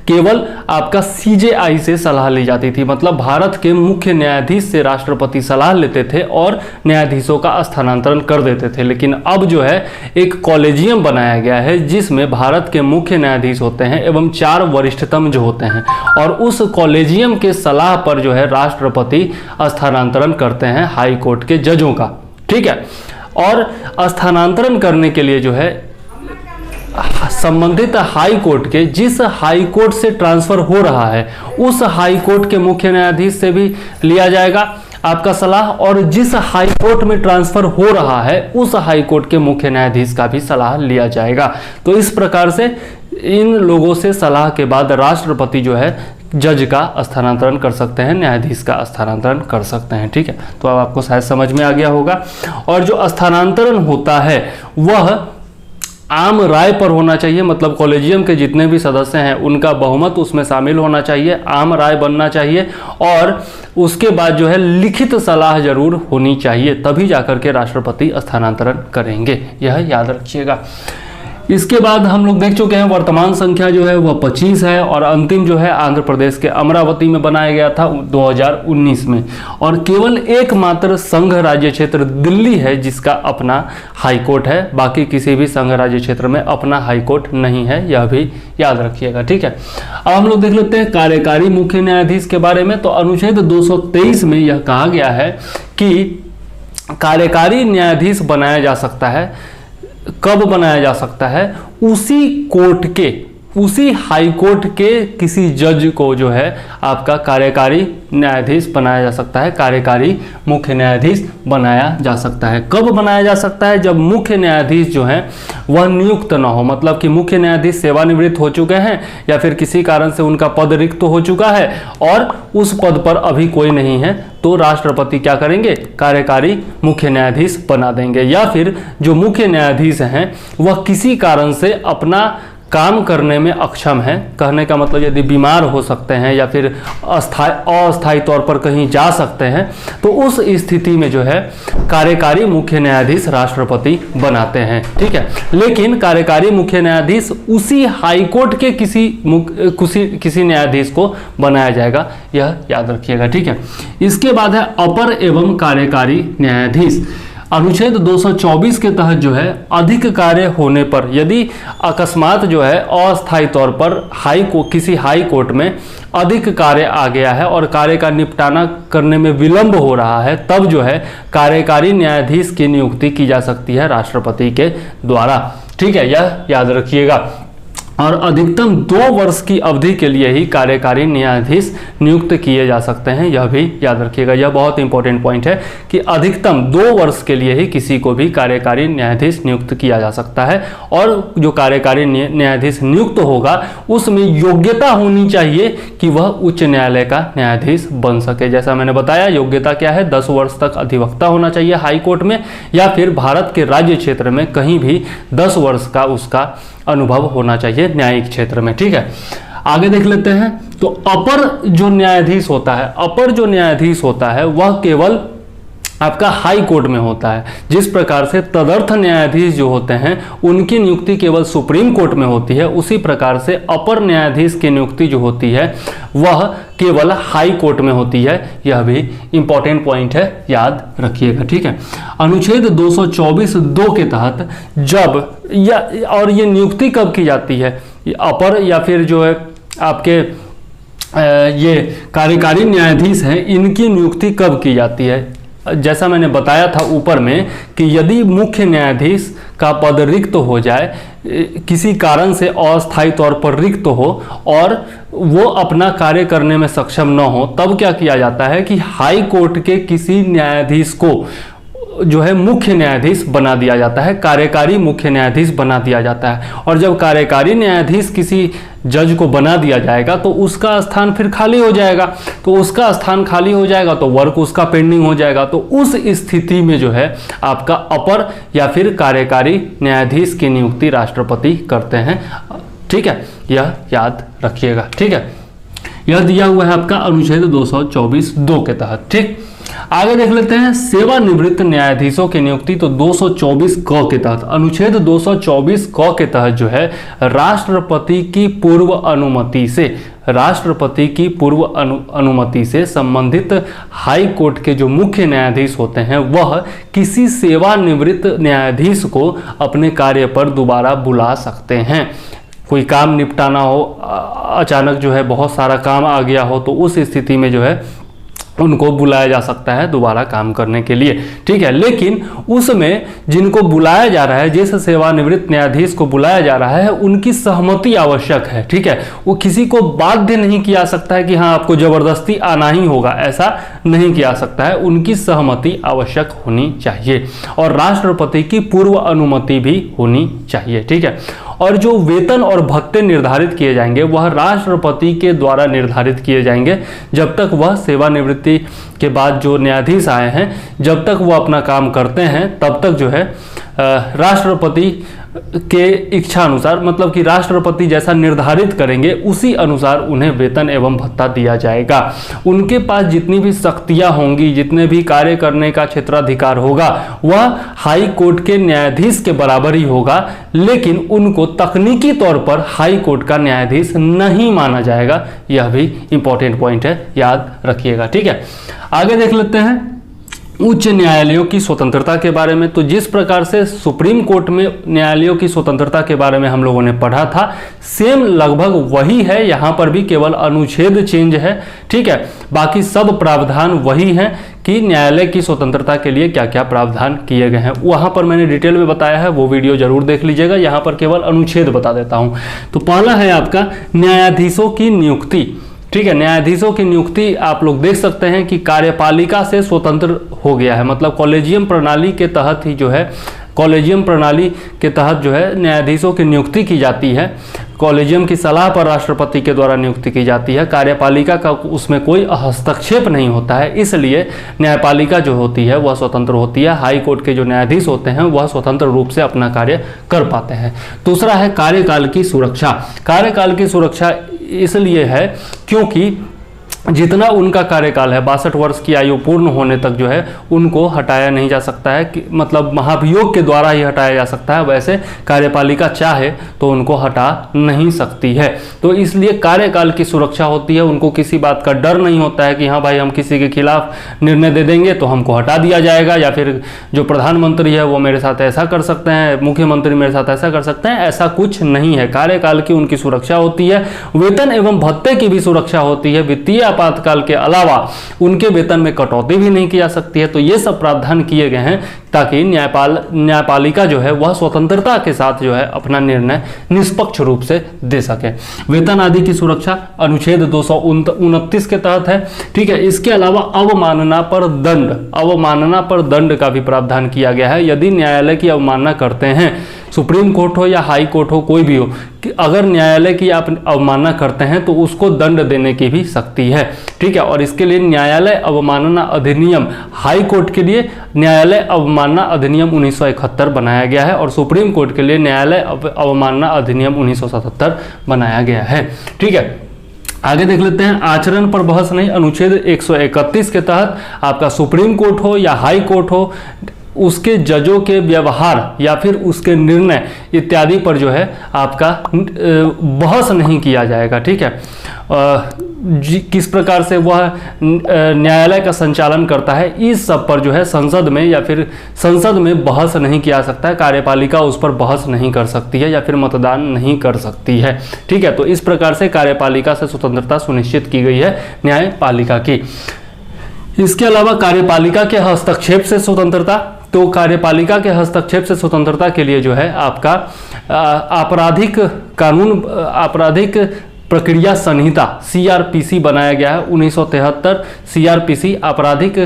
केवल आपका सीजेआई से सलाह ली जाती थी, मतलब भारत के मुख्य न्यायाधीश से राष्ट्रपति सलाह लेते थे और न्यायाधीशों का स्थानांतरण कर देते थे। लेकिन अब जो है एक कॉलेजियम बनाया गया है जिसमें भारत के मुख्य न्यायाधीश होते हैं एवं 4 वरिष्ठतम जो होते हैं, और उस कॉलेजियम के सलाह पर जो है राष्ट्रपति स्थानांतरण करते हैं हाई कोर्ट के जजों का। ठीक है, और स्थानांतरण करने के लिए जो है संबंधित हाई कोर्ट के, जिस हाई कोर्ट से ट्रांसफर हो रहा है उस हाई कोर्ट के मुख्य न्यायाधीश से भी लिया जाएगा आपका सलाह, और जिस हाई कोर्ट में ट्रांसफर हो रहा है उस हाई कोर्ट के मुख्य न्यायाधीश का भी सलाह लिया जाएगा। तो इस प्रकार से इन लोगों से सलाह के बाद राष्ट्रपति जो है जज का स्थानांतरण कर सकते हैं, न्यायाधीश का स्थानांतरण कर सकते हैं। ठीक है, तो अब आपको शायद समझ में आ गया होगा। और जो स्थानांतरण होता है वह आम राय पर होना चाहिए, मतलब कॉलेजियम के जितने भी सदस्य हैं उनका बहुमत उसमें शामिल होना चाहिए, आम राय बनना चाहिए, और उसके बाद जो है लिखित सलाह जरूर होनी चाहिए, तभी जाकर के राष्ट्रपति स्थानांतरण करेंगे। यह याद रखिएगा। इसके बाद हम लोग देख चुके हैं वर्तमान संख्या जो है वह 25 है, और अंतिम जो है आंध्र प्रदेश के अमरावती में बनाया गया था 2019 में। और केवल एकमात्र संघ राज्य क्षेत्र दिल्ली है जिसका अपना हाई कोर्ट है, बाकी किसी भी संघ राज्य क्षेत्र में अपना हाई कोर्ट नहीं है, यह भी याद रखिएगा। ठीक है, अब हम लोग देख लेते हैं कार्यकारी मुख्य न्यायाधीश के बारे में। तो अनुच्छेद 223 में यह कहा गया है कि कार्यकारी न्यायाधीश बनाया जा सकता है। कब बनाया जा सकता है? उसी कोर्ट के, उसी हाई कोर्ट के किसी जज को जो है आपका कार्यकारी न्यायाधीश बनाया जा सकता है, कार्यकारी मुख्य न्यायाधीश बनाया जा सकता है। कब बनाया जा सकता है? जब मुख्य न्यायाधीश जो है वह नियुक्त ना हो, मतलब कि मुख्य न्यायाधीश सेवानिवृत्त हो चुके हैं या फिर किसी कारण से उनका पद रिक्त हो चुका है और उस पद पर अभी कोई नहीं है, तो राष्ट्रपति क्या करेंगे? कार्यकारी मुख्य न्यायाधीश बना देंगे। या फिर जो मुख्य न्यायाधीश हैं वह किसी कारण से अपना काम करने में अक्षम है, कहने का मतलब यदि बीमार हो सकते हैं या फिर अस्थायी तौर पर कहीं जा सकते हैं, तो उस स्थिति में जो है कार्यकारी मुख्य न्यायाधीश राष्ट्रपति बनाते हैं। ठीक है, लेकिन कार्यकारी मुख्य न्यायाधीश उसी हाई कोर्ट के किसी न्यायाधीश को बनाया जाएगा, यह याद रखिएगा। ठीक है, इसके बाद है अपर एवं कार्यकारी न्यायाधीश। अनुच्छेद 224 के तहत जो है अधिक कार्य होने पर, यदि अकस्मात जो है अस्थायी तौर पर किसी हाई कोर्ट में अधिक कार्य आ गया है और कार्य का निपटाना करने में विलंब हो रहा है, तब जो है कार्यकारी न्यायाधीश की नियुक्ति की जा सकती है राष्ट्रपति के द्वारा। ठीक है, यह याद रखिएगा। और अधिकतम 2 वर्ष की अवधि के लिए ही कार्यकारी न्यायाधीश नियुक्त किए जा सकते हैं। यह भी याद रखिएगा, यह बहुत इंपॉर्टेंट पॉइंट है कि अधिकतम 2 वर्ष के लिए ही किसी को भी कार्यकारी न्यायाधीश नियुक्त किया जा सकता है। और जो कार्यकारी न्यायाधीश नियुक्त होगा उसमें योग्यता होनी चाहिए कि वह उच्च न्यायालय का न्यायाधीश बन सके। जैसा मैंने बताया, योग्यता क्या है, 10 वर्ष तक अधिवक्ता होना चाहिए हाई कोर्ट में, या फिर भारत के राज्य क्षेत्र में कहीं भी 10 वर्ष का उसका अनुभव होना चाहिए न्यायिक क्षेत्र में। ठीक है, आगे देख लेते हैं। तो अपर जो न्यायाधीश होता है, अपर जो न्यायाधीश होता है वह केवल आपका हाई कोर्ट में होता है। जिस प्रकार से तदर्थ न्यायाधीश जो होते हैं उनकी नियुक्ति केवल सुप्रीम कोर्ट में होती है, उसी प्रकार से अपर न्यायाधीश की नियुक्ति जो होती है वह केवल हाई कोर्ट में होती है। यह भी इंपॉर्टेंट पॉइंट है, याद रखिएगा। ठीक है, अनुच्छेद 224(2) के तहत जब और ये नियुक्ति कब की जाती है, अपर या फिर जो है आपके ये कार्यकारी न्यायाधीश हैं, इनकी नियुक्ति कब की जाती है। जैसा मैंने बताया था ऊपर में कि यदि मुख्य न्यायाधीश का पद रिक्त हो जाए, किसी कारण से अस्थायी तौर पर रिक्त हो और वो अपना कार्य करने में सक्षम न हो, तब क्या किया जाता है कि हाई कोर्ट के किसी न्यायाधीश को जो है मुख्य न्यायाधीश बना दिया जाता है, कार्यकारी मुख्य न्यायाधीश बना दिया जाता है। और जब कार्यकारी न्यायाधीश किसी जज को बना दिया जाएगा तो उसका स्थान फिर खाली हो जाएगा, तो उसका स्थान खाली हो जाएगा तो वर्क उसका पेंडिंग हो जाएगा। तो उस स्थिति में जो है आपका अपर या फिर कार्यकारी न्यायाधीश की नियुक्ति राष्ट्रपति करते हैं। ठीक है, यह याद रखिएगा। ठीक है, यह दिया हुआ है आपका अनुच्छेद 224(2) के तहत। ठीक, आगे देख लेते हैं सेवानिवृत्त न्यायाधीशों की नियुक्ति। तो 224(क) के तहत, अनुच्छेद 224(क) के तहत जो है राष्ट्रपति की पूर्व अनुमति से संबंधित हाई कोर्ट के जो मुख्य न्यायाधीश होते हैं वह किसी सेवानिवृत्त न्यायाधीश को अपने कार्य पर दोबारा बुला सकते हैं। कोई काम निपटाना हो, अचानक जो है बहुत सारा काम आ गया हो, तो उस स्थिति में जो है उनको बुलाया जा सकता है दोबारा काम करने के लिए। ठीक है, लेकिन उसमें जिनको बुलाया जा रहा है, जिस सेवानिवृत्त न्यायाधीश को बुलाया जा रहा है, उनकी सहमति आवश्यक है। ठीक है, वो किसी को बाध्य नहीं किया सकता है कि हाँ आपको जबरदस्ती आना ही होगा, ऐसा नहीं किया सकता है। उनकी सहमति आवश्यक होनी चाहिए और राष्ट्रपति की पूर्व अनुमति भी होनी चाहिए। ठीक है, और जो वेतन और भत्ते निर्धारित किए जाएंगे वह राष्ट्रपति के द्वारा निर्धारित किए जाएंगे। जब तक वह सेवानिवृत्ति के बाद जो न्यायाधीश आए हैं, जब तक वो अपना काम करते हैं, तब तक जो है राष्ट्रपति के इच्छा अनुसार, मतलब कि राष्ट्रपति जैसा निर्धारित करेंगे उसी अनुसार उन्हें वेतन एवं भत्ता दिया जाएगा। उनके पास जितनी भी शक्तियां होंगी, जितने भी कार्य करने का क्षेत्राधिकार होगा, वह हाई कोर्ट के न्यायाधीश के बराबर ही होगा, लेकिन उनको तकनीकी तौर पर हाई कोर्ट का न्यायाधीश नहीं माना जाएगा। यह भी इंपॉर्टेंट पॉइंट है, याद रखिएगा। ठीक है, आगे देख लेते हैं उच्च न्यायालयों की स्वतंत्रता के बारे में। तो जिस प्रकार से सुप्रीम कोर्ट में न्यायालयों की स्वतंत्रता के बारे में हम लोगों ने पढ़ा था, सेम लगभग वही है यहाँ पर भी, केवल अनुच्छेद चेंज है। ठीक है, बाकी सब प्रावधान वही हैं कि न्यायालय की स्वतंत्रता के लिए क्या क्या प्रावधान किए गए हैं। वहाँ पर मैंने डिटेल में बताया है, वो वीडियो जरूर देख लीजिएगा। यहाँ पर केवल अनुच्छेद बता देता हूँ। तो पहला है आपका न्यायाधीशों की नियुक्ति। ठीक है, न्यायाधीशों की नियुक्ति आप लोग देख सकते हैं कि कार्यपालिका से स्वतंत्र हो गया है, मतलब कॉलेजियम प्रणाली के तहत ही जो है, कॉलेजियम प्रणाली के तहत जो है न्यायाधीशों की नियुक्ति की जाती है। कॉलेजियम की सलाह पर राष्ट्रपति के द्वारा नियुक्ति की जाती है। कार्यपालिका का उसमें कोई हस्तक्षेप नहीं होता है, इसलिए न्यायपालिका जो होती है वह स्वतंत्र होती है। हाई कोर्ट के जो न्यायाधीश होते हैं वह स्वतंत्र रूप से अपना कार्य कर पाते हैं। दूसरा है कार्यकाल की सुरक्षा। कार्यकाल की सुरक्षा इसलिए है क्योंकि जितना उनका कार्यकाल है 62 वर्ष की आयु पूर्ण होने तक जो है उनको हटाया नहीं जा सकता है, कि मतलब महाभियोग के द्वारा ही हटाया जा सकता है। वैसे कार्यपालिका चाहे तो उनको हटा नहीं सकती है। तो इसलिए कार्यकाल की सुरक्षा होती है। उनको किसी बात का डर नहीं होता है कि हाँ भाई हम किसी के खिलाफ निर्णय दे देंगे तो हमको हटा दिया जाएगा, या फिर जो प्रधानमंत्री है वो मेरे साथ ऐसा कर सकते हैं, मुख्यमंत्री मेरे साथ ऐसा कर सकते हैं। ऐसा कुछ नहीं है। कार्यकाल की उनकी सुरक्षा होती है। वेतन एवं भत्ते की भी सुरक्षा होती है। वित्तीय आपातकाल के अलावा उनके वेतन में कटौती भी नहीं की जा सकती है। तो ये सब प्रावधान किए गए हैं ताकि न्यायपालिका जो है वह स्वतंत्रता के साथ जो है अपना निर्णय निष्पक्ष रूप से दे सके। वेतन आदि की सुरक्षा अनुच्छेद 229 के तहत है। ठीक है, इसके अलावा अवमानना पर दंड का भी प्रावधान किया गया है। यदि न्यायालय की अवमानना करते हैं, सुप्रीम कोर्ट हो या हाई कोर्ट हो, कोई भी हो, कि अगर न्यायालय की आप अवमानना करते हैं तो उसको दंड देने की भी शक्ति है। ठीक है, और इसके लिए न्यायालय अवमानना अधिनियम, हाई कोर्ट के लिए न्यायालय अवमानना अधिनियम 1971 बनाया गया है और सुप्रीम कोर्ट के लिए न्यायालय अवमानना अधिनियम 1977 बनाया गया है। ठीक है, आगे देख लेते हैं। आचरण पर बहस नहीं, अनुच्छेद 131 के तहत आपका सुप्रीम कोर्ट हो या हाई कोर्ट हो, उसके जजों के व्यवहार या फिर उसके निर्णय इत्यादि पर जो है आपका बहस नहीं किया जाएगा। ठीक है, किस प्रकार से वह न्यायालय का संचालन करता है, इस सब पर जो है संसद में या फिर संसद में बहस नहीं किया सकता है। कार्यपालिका उस पर बहस नहीं कर सकती है या फिर मतदान नहीं कर सकती है। ठीक है, तो इस प्रकार से कार्यपालिका से स्वतंत्रता सुनिश्चित की गई है न्यायपालिका की। इसके अलावा कार्यपालिका के हस्तक्षेप से स्वतंत्रता, तो कार्यपालिका के हस्तक्षेप से स्वतंत्रता के लिए जो है आपका आपराधिक कानून, आपराधिक प्रक्रिया संहिता CRPC बनाया गया है। 1973 CRPC आपराधिक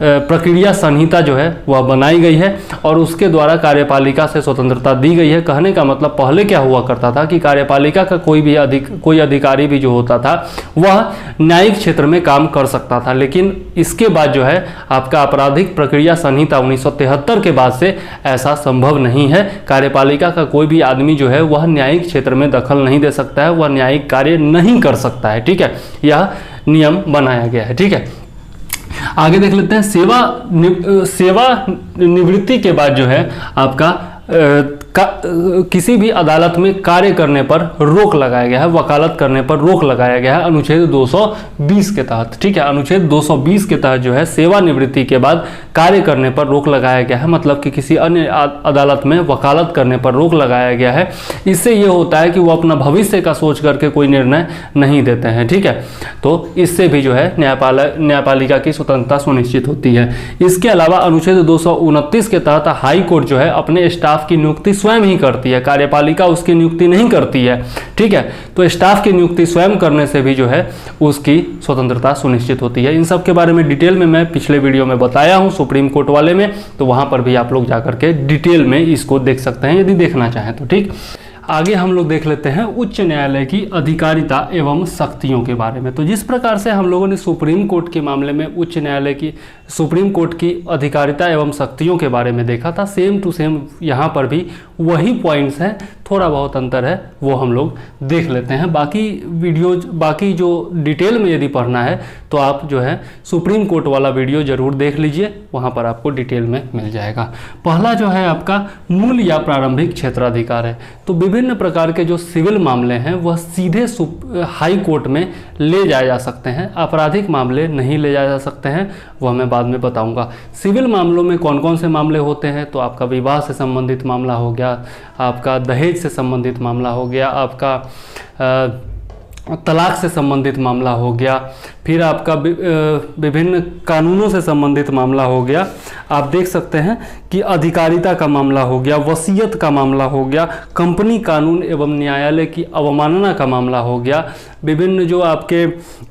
प्रक्रिया संहिता जो है वह बनाई गई है और उसके द्वारा कार्यपालिका से स्वतंत्रता दी गई है। कहने का मतलब पहले क्या हुआ करता था कि कार्यपालिका का कोई अधिकारी भी जो होता था वह न्यायिक क्षेत्र में काम कर सकता था, लेकिन इसके बाद जो है आपका आपराधिक प्रक्रिया संहिता 1973 के बाद से ऐसा संभव नहीं है। कार्यपालिका का कोई भी आदमी जो है वह न्यायिक क्षेत्र में दखल नहीं दे सकता है, वह न्यायिक कार्य नहीं कर सकता है। ठीक है, यह नियम बनाया गया है। ठीक है, आगे देख लेते हैं। सेवा निवृत्ति के बाद जो है आपका किसी भी अदालत में कार्य करने पर रोक लगाया गया है, वकालत करने पर रोक लगाया गया है अनुच्छेद 220 के तहत। ठीक है, अनुच्छेद 220 के तहत जो है सेवानिवृत्ति के बाद कार्य करने पर रोक लगाया गया है, मतलब कि किसी अन्य अदालत में वकालत करने पर रोक लगाया गया है। इससे ये होता है कि वो अपना भविष्य का सोच करके कोई निर्णय नहीं देते हैं। ठीक है, तो इससे भी जो है न्यायपालिका की स्वतंत्रता सुनिश्चित होती है। इसके अलावा अनुच्छेद 229 के तहत हाई कोर्ट जो है अपने स्टाफ की नियुक्ति स्वयं ही करती है, कार्यपालिका उसकी नियुक्ति नहीं करती है। ठीक है, तो स्टाफ की नियुक्ति स्वयं करने से भी जो है उसकी स्वतंत्रता सुनिश्चित होती है। इन सब के बारे में डिटेल में मैं पिछले वीडियो में बताया हूं सुप्रीम कोर्ट वाले में, तो वहां पर भी आप लोग जाकर के डिटेल में इसको देख सकते हैं यदि देखना चाहें तो। ठीक, आगे हम लोग देख लेते हैं उच्च न्यायालय की अधिकारिता एवं शक्तियों के बारे में। तो जिस प्रकार से हम लोगों ने सुप्रीम कोर्ट के मामले में उच्च न्यायालय की सुप्रीम कोर्ट की अधिकारिता एवं शक्तियों के बारे में देखा था, सेम टू सेम यहाँ पर भी वही पॉइंट्स हैं, थोड़ा बहुत अंतर है वो हम लोग देख लेते हैं। बाकी जो डिटेल में यदि पढ़ना है तो आप जो है सुप्रीम कोर्ट वाला वीडियो जरूर देख लीजिए, वहाँ पर आपको डिटेल में मिल जाएगा। पहला जो है आपका मूल या प्रारंभिक क्षेत्राधिकार है। तो विभिन्न प्रकार के जो सिविल मामले हैं वह सीधे हाई कोर्ट में ले जाए जा सकते हैं, आपराधिक मामले नहीं ले जाए जा सकते हैं, वह मैं बाद में बताऊंगा। सिविल मामलों में कौन कौन से मामले होते हैं, तो आपका विवाह से संबंधित मामला हो गया, आपका दहेज से संबंधित मामला हो गया, आपका तलाक से संबंधित मामला हो गया, फिर आपका विभिन्न कानूनों से संबंधित मामला हो गया। आप देख सकते हैं कि अधिकारिता का मामला हो गया, वसीयत का मामला हो गया, कंपनी कानून एवं न्यायालय की अवमानना का मामला हो गया, विभिन्न जो आपके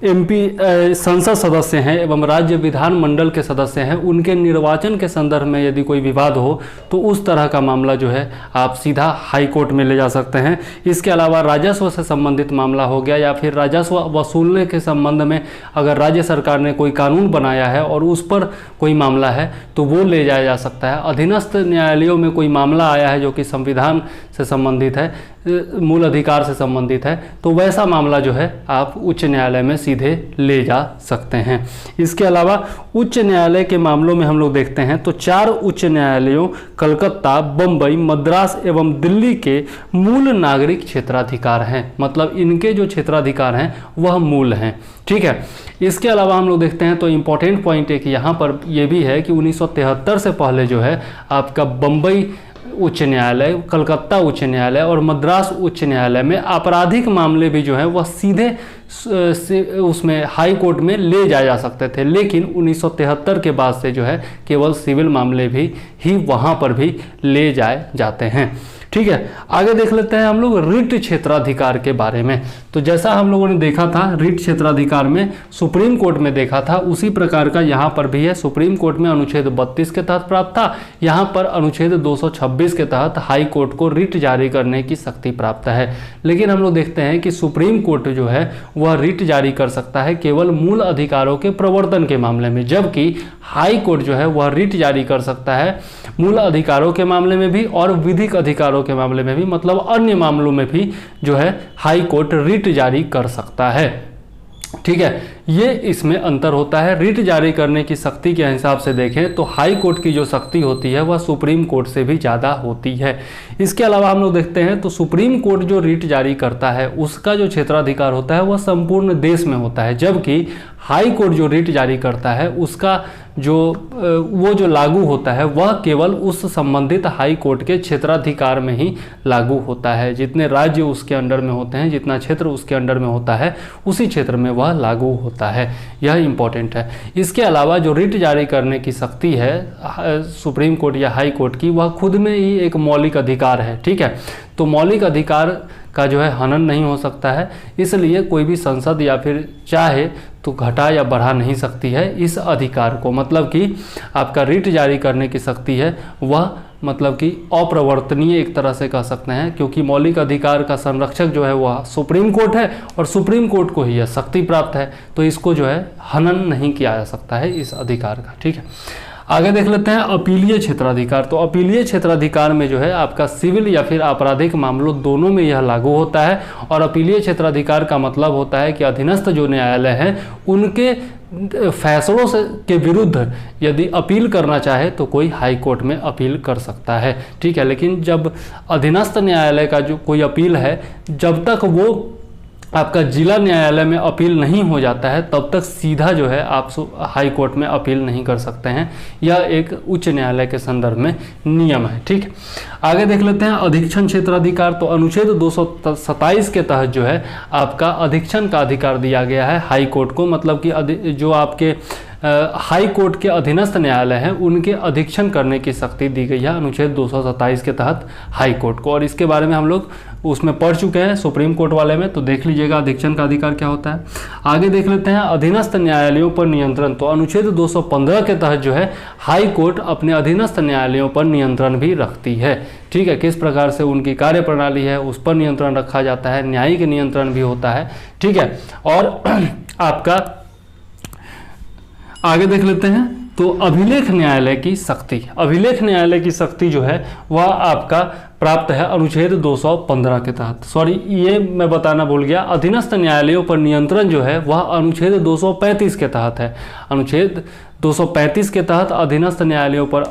MP संसद सदस्य हैं एवं राज्य विधानमंडल के सदस्य हैं उनके निर्वाचन के संदर्भ में यदि कोई विवाद हो तो उस तरह का मामला जो है आप सीधा हाई कोर्ट में ले जा सकते हैं। इसके अलावा राजस्व से संबंधित मामला हो गया या फिर राजस्व वसूलने के संबंध में अगर राज्य सरकार ने कोई कानून बनाया है और उस पर कोई मामला है तो वो ले जाया जा सकता है। अधीनस्थ न्यायालयों में कोई मामला आया है जो कि संविधान से संबंधित है, मूल अधिकार से संबंधित है, तो वैसा मामला जो है आप उच्च न्यायालय में सीधे ले जा सकते हैं। इसके अलावा उच्च न्यायालय के मामलों में हम लोग देखते हैं तो 4 उच्च न्यायालयों कलकत्ता, बम्बई, मद्रास एवं दिल्ली के मूल नागरिक क्षेत्राधिकार हैं, मतलब इनके जो क्षेत्राधिकार हैं वह मूल हैं। ठीक है, इसके अलावा हम लोग देखते हैं तो इम्पॉर्टेंट पॉइंट एक यहाँ पर यह भी है कि 1973 से पहले जो है आपका बम्बई उच्च न्यायालय, कलकत्ता उच्च न्यायालय और मद्रास उच्च न्यायालय में आपराधिक मामले भी जो है वह सीधे उसमें हाई कोर्ट में ले जाए जा सकते थे, लेकिन 1973 के बाद से जो है केवल सिविल मामले भी ही वहाँ पर भी ले जाए जाते हैं। ठीक है, आगे देख लेते हैं हम लोग रिट क्षेत्राधिकार के बारे में। तो जैसा हम लोगों ने देखा था रिट क्षेत्राधिकार में सुप्रीम कोर्ट में देखा था, उसी प्रकार का यहाँ पर भी है। सुप्रीम कोर्ट में अनुच्छेद 32 के तहत प्राप्त था, यहाँ पर अनुच्छेद 226 के तहत हाई कोर्ट को रिट जारी करने की शक्ति प्राप्त है। लेकिन हम लोग देखते हैं कि सुप्रीम कोर्ट जो है वह रिट जारी कर सकता है केवल मूल अधिकारों के प्रवर्तन के मामले में, जबकि हाई कोर्ट जो है वह रिट जारी कर सकता है मूल अधिकारों के मामले में भी और विधिक अधिकारों के मामले में भी, मतलब अन्य मामलों में भी जो है हाई कोर्ट रिट जारी कर सकता है। ठीक है, ये इसमें अंतर होता है। रिट जारी करने की शक्ति के हिसाब से देखें तो हाई कोर्ट की जो शक्ति होती है वह सुप्रीम कोर्ट से भी ज़्यादा होती है। इसके अलावा हम लोग देखते हैं तो सुप्रीम कोर्ट जो रिट जारी करता है उसका जो क्षेत्राधिकार होता है वह संपूर्ण देश में होता है, जबकि हाई कोर्ट जो रिट जारी करता है उसका वो जो लागू होता है वह केवल उस संबंधित हाई कोर्ट के क्षेत्राधिकार में ही लागू होता है। जितने राज्य उसके अंडर में होते हैं, जितना क्षेत्र उसके अंडर में होता है, उसी क्षेत्र में वह लागू होता है। यह इंपॉर्टेंट है। इसके अलावा जो रिट जारी करने की शक्ति है सुप्रीम कोर्ट या हाई कोर्ट की, वह खुद में ही एक मौलिक अधिकार है। ठीक है, तो मौलिक अधिकार का जो है हनन नहीं हो सकता है, इसलिए कोई भी संसद या फिर चाहे तो घटा या बढ़ा नहीं सकती है इस अधिकार को। मतलब कि आपका रिट जारी करने की शक्ति है वह मतलब कि अप्रवर्तनीय एक तरह से कह सकते हैं, क्योंकि मौलिक अधिकार का संरक्षक जो है वह सुप्रीम कोर्ट है और सुप्रीम कोर्ट को ही यह शक्ति प्राप्त है, तो इसको जो है हनन नहीं किया जा सकता है इस अधिकार का। ठीक है, आगे देख लेते हैं अपीलीय क्षेत्राधिकार। तो अपीलीय क्षेत्राधिकार में जो है आपका सिविल या फिर आपराधिक मामलों दोनों में यह लागू होता है, और अपीलीय क्षेत्राधिकार का मतलब होता है कि अधीनस्थ जो न्यायालय हैं उनके फैसलों से के विरुद्ध यदि अपील करना चाहे तो कोई हाई कोर्ट में अपील कर सकता है। ठीक है, लेकिन जब अधीनस्थ न्यायालय का जो कोई अपील है, जब तक वो आपका जिला न्यायालय में अपील नहीं हो जाता है तब तक सीधा जो है आप हाई कोर्ट में अपील नहीं कर सकते हैं। यह एक उच्च न्यायालय के संदर्भ में नियम है। ठीक, आगे देख लेते हैं अधीक्षण क्षेत्राधिकार। तो अनुच्छेद 227 के तहत जो है आपका अधीक्षण का अधिकार दिया गया है हाई कोर्ट को, मतलब कि जो आपके हाई कोर्ट के अधीनस्थ न्यायालय हैं उनके अधीक्षण करने की शक्ति दी गई है अनुच्छेद 227 के तहत हाई कोर्ट को, और इसके बारे में हम लोग उसमें पढ़ चुके हैं सुप्रीम कोर्ट वाले में, तो देख लीजिएगा अधीक्षण का अधिकार क्या होता है। आगे देख लेते हैं अधीनस्थ न्यायालयों पर नियंत्रण। तो अनुच्छेद 215 के तहत जो है हाई कोर्ट अपने अधीनस्थ न्यायालयों पर नियंत्रण भी रखती है। ठीक है, किस प्रकार से उनकी कार्य प्रणाली है उस पर नियंत्रण रखा जाता है, न्यायिक नियंत्रण भी होता है। ठीक है, और आपका आगे देख लेते हैं तो अभिलेख न्यायालय की शक्ति। अभिलेख न्यायालय की शक्ति जो है वह आपका प्राप्त है अनुच्छेद 215 के तहत। सॉरी, ये मैं बताना भूल गया, अधीनस्थ न्यायालयों पर नियंत्रण जो है वह अनुच्छेद 235 के तहत है। अनुच्छेद 235 के तहत अधीनस्थ न्यायालयों पर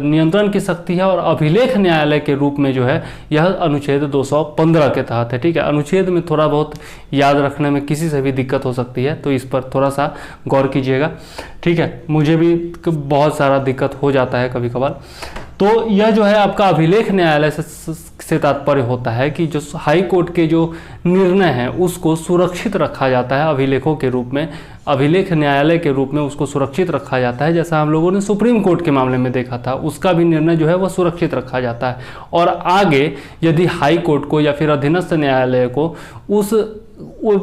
नियंत्रण की शक्ति है, और अभिलेख न्यायालय के रूप में जो है यह अनुच्छेद 215 के तहत है। ठीक है, अनुच्छेद में थोड़ा बहुत याद रखने में किसी से भी दिक्कत हो सकती है, तो इस पर थोड़ा सा गौर कीजिएगा। ठीक है, मुझे भी बहुत सारा दिक्कत हो जाता है कभी कभार। तो यह जो है आपका अभिलेख न्यायालय से तात्पर्य होता है कि जो हाई कोर्ट के जो निर्णय हैं उसको सुरक्षित रखा जाता है अभिलेखों के रूप में, अभिलेख न्यायालय के रूप में उसको सुरक्षित रखा जाता है। जैसा हम लोगों ने सुप्रीम कोर्ट के मामले में देखा था, उसका भी निर्णय जो है वह सुरक्षित रखा जाता है। और आगे यदि हाई कोर्ट को या फिर अधीनस्थ न्यायालय को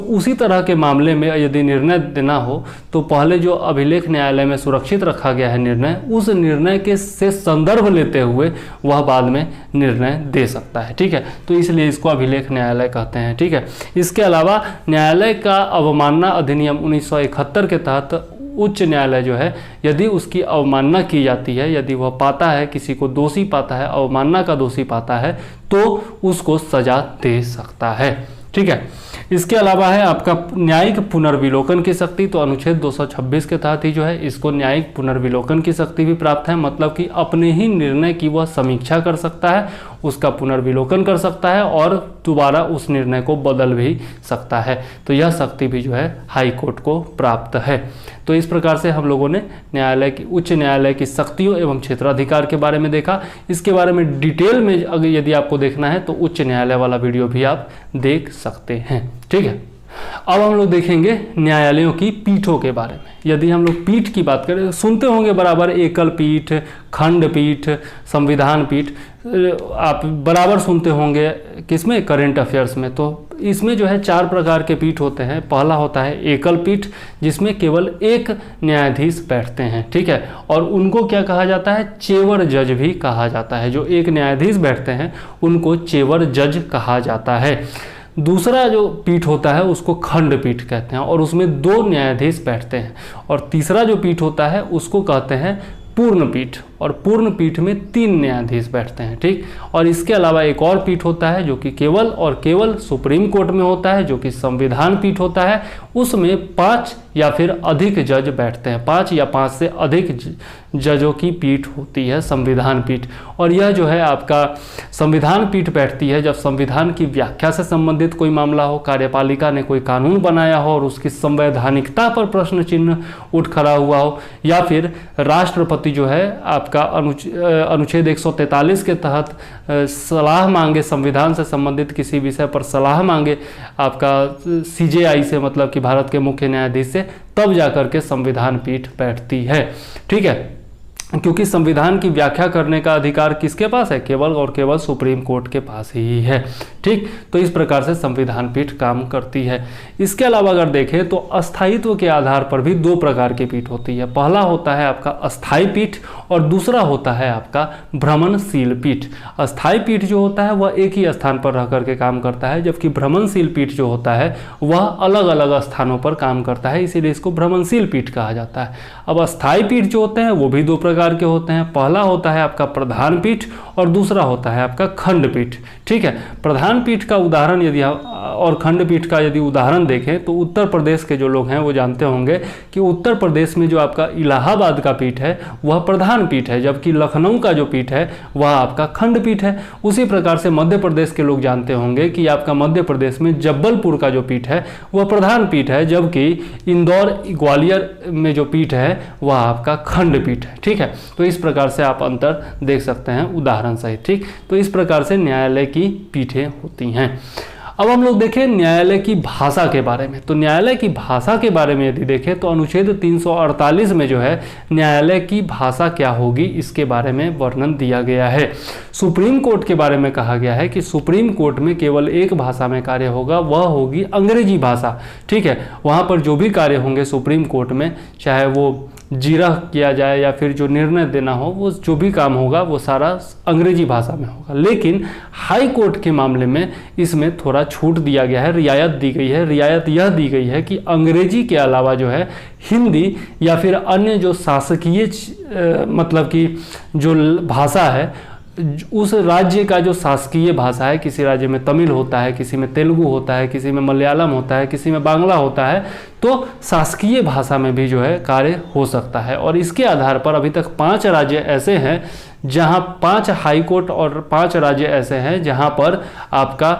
उसी तरह के मामले में यदि निर्णय देना हो तो पहले जो अभिलेख न्यायालय में सुरक्षित रखा गया है निर्णय, उस निर्णय के से संदर्भ लेते हुए वह बाद में निर्णय दे सकता है। ठीक है, तो इसलिए इसको अभिलेख न्यायालय कहते हैं। ठीक है, इसके अलावा न्यायालय का अवमानना अधिनियम 1971 के तहत उच्च न्यायालय जो है यदि उसकी अवमानना की जाती है, यदि वह पाता है किसी को दोषी पाता है, अवमानना का दोषी पाता है, तो उसको सजा दे सकता है। ठीक है, इसके अलावा है आपका न्यायिक पुनर्विलोकन की शक्ति। तो अनुच्छेद 226 के तहत ही जो है इसको न्यायिक पुनर्विलोकन की शक्ति भी प्राप्त है, मतलब कि अपने ही निर्णय की वह समीक्षा कर सकता है, उसका पुनर्विलोकन कर सकता है और दोबारा उस निर्णय को बदल भी सकता है। तो यह शक्ति भी जो है हाई कोर्ट को प्राप्त है। तो इस प्रकार से हम लोगों ने उच्च न्यायालय की शक्तियों एवं क्षेत्राधिकार के बारे में देखा। इसके बारे में डिटेल में अगर यदि आपको देखना है तो उच्च न्यायालय वाला वीडियो भी आप देख सकते हैं। ठीक है, अब हम लोग देखेंगे न्यायालयों की पीठों के बारे में। यदि हम लोग पीठ की बात करें, सुनते होंगे बराबर एकल पीठ, खंड पीठ, संविधान पीठ, आप बराबर सुनते होंगे किसमें, करंट अफेयर्स में। तो इसमें जो है 4 प्रकार के पीठ होते हैं। पहला होता है एकल पीठ, जिसमें केवल एक न्यायाधीश बैठते हैं। ठीक है, और उनको क्या कहा जाता है, चेवर जज भी कहा जाता है। जो एक न्यायाधीश बैठते हैं उनको चेवर जज कहा जाता है। दूसरा जो पीठ होता है उसको खंड पीठ कहते हैं और उसमें 2 न्यायाधीश बैठते हैं। और तीसरा जो पीठ होता है उसको कहते हैं पूर्ण पीठ, और पूर्ण पीठ में 3 न्यायाधीश बैठते हैं। ठीक, और इसके अलावा एक और पीठ होता है जो कि केवल और केवल सुप्रीम कोर्ट में होता है, जो कि संविधान पीठ होता है। उसमें 5 या फिर अधिक जज बैठते हैं, 5 या 5 से अधिक जजों की पीठ होती है संविधान पीठ। और यह जो है आपका संविधान पीठ बैठती है जब संविधान की व्याख्या से संबंधित कोई मामला हो, कार्यपालिका ने कोई कानून बनाया हो और उसकी संवैधानिकता पर प्रश्न चिन्ह उठ खड़ा हुआ हो, या फिर राष्ट्रपति जो है आपका अनुच्छेद 143 के तहत सलाह मांगे, संविधान से संबंधित किसी विषय पर सलाह मांगे आपका CJI से, मतलब कि भारत के मुख्य न्यायाधीश से, तब जाकर के संविधान पीठ बैठती है। ठीक है, क्योंकि संविधान की व्याख्या करने का अधिकार किसके पास है, केवल और केवल सुप्रीम कोर्ट के पास ही है। ठीक, तो इस प्रकार से संविधान पीठ काम करती है। इसके अलावा अगर देखें तो अस्थायित्व के आधार पर भी 2 प्रकार की पीठ होती है। पहला होता है आपका अस्थायी पीठ और दूसरा होता है आपका भ्रमणशील पीठ। अस्थायी पीठ जो होता है वह एक ही स्थान पर रह करके काम करता है, जबकि भ्रमणशील पीठ जो होता है वह अलग अलग स्थानों पर काम करता है, इसीलिए इसको भ्रमणशील पीठ कहा जाता है। अब अस्थायी पीठ जो होते हैं वो भी 2 प्रकार के होते हैं। पहला होता है आपका प्रधान पीठ और दूसरा होता है आपका खंड पीठ। ठीक है, प्रधान पीठ का उदाहरण यदि और खंड पीठ का यदि उदाहरण देखें तो उत्तर प्रदेश के जो लोग हैं वो जानते होंगे कि उत्तर प्रदेश में जो आपका इलाहाबाद का पीठ है वह प्रधान पीठ है, जबकि लखनऊ का जो पीठ है वह आपका खंड पीठ है। उसी प्रकार से मध्य प्रदेश के लोग जानते होंगे कि आपका मध्य प्रदेश में जब्बलपुर का जो पीठ है वह प्रधान पीठ है, जबकि इंदौर ग्वालियर में जो पीठ है वह आपका खंड पीठ है। ठीक है, तो इस प्रकार से आप अंतर देख सकते हैं उदाहरण सहित। ठीक, तो इस प्रकार से न्यायालय की पीठें होती हैं। अब हम लोग देखें न्यायालय की भाषा के बारे में। तो न्यायालय की भाषा के बारे में यदि देखें तो अनुच्छेद 348 में जो है न्यायालय की भाषा क्या होगी इसके बारे में वर्णन दिया गया है। सुप्रीम कोर्ट के बारे में कहा गया है कि सुप्रीम कोर्ट में केवल एक भाषा में कार्य होगा, वह होगी अंग्रेजी भाषा। ठीक है, वहाँ पर जो भी कार्य होंगे सुप्रीम कोर्ट में, चाहे वो जिरह किया जाए या फिर जो निर्णय देना हो, वो जो भी काम होगा वो सारा अंग्रेजी भाषा में होगा। लेकिन हाई कोर्ट के मामले में इसमें थोड़ा छूट दिया गया है, रियायत दी गई है। रियायत यह दी गई है कि अंग्रेजी के अलावा जो है हिंदी या फिर अन्य जो शासकीय मतलब कि जो भाषा है, उस राज्य का जो शासकीय भाषा है, किसी राज्य में तमिल होता है, किसी में तेलुगु होता है, किसी में मलयालम होता है, किसी में बांग्ला होता है, तो शासकीय भाषा में भी जो है कार्य हो सकता है। और इसके आधार पर अभी तक 5 राज्य ऐसे हैं जहां 5 हाई कोर्ट और 5 राज्य ऐसे हैं जहां पर आपका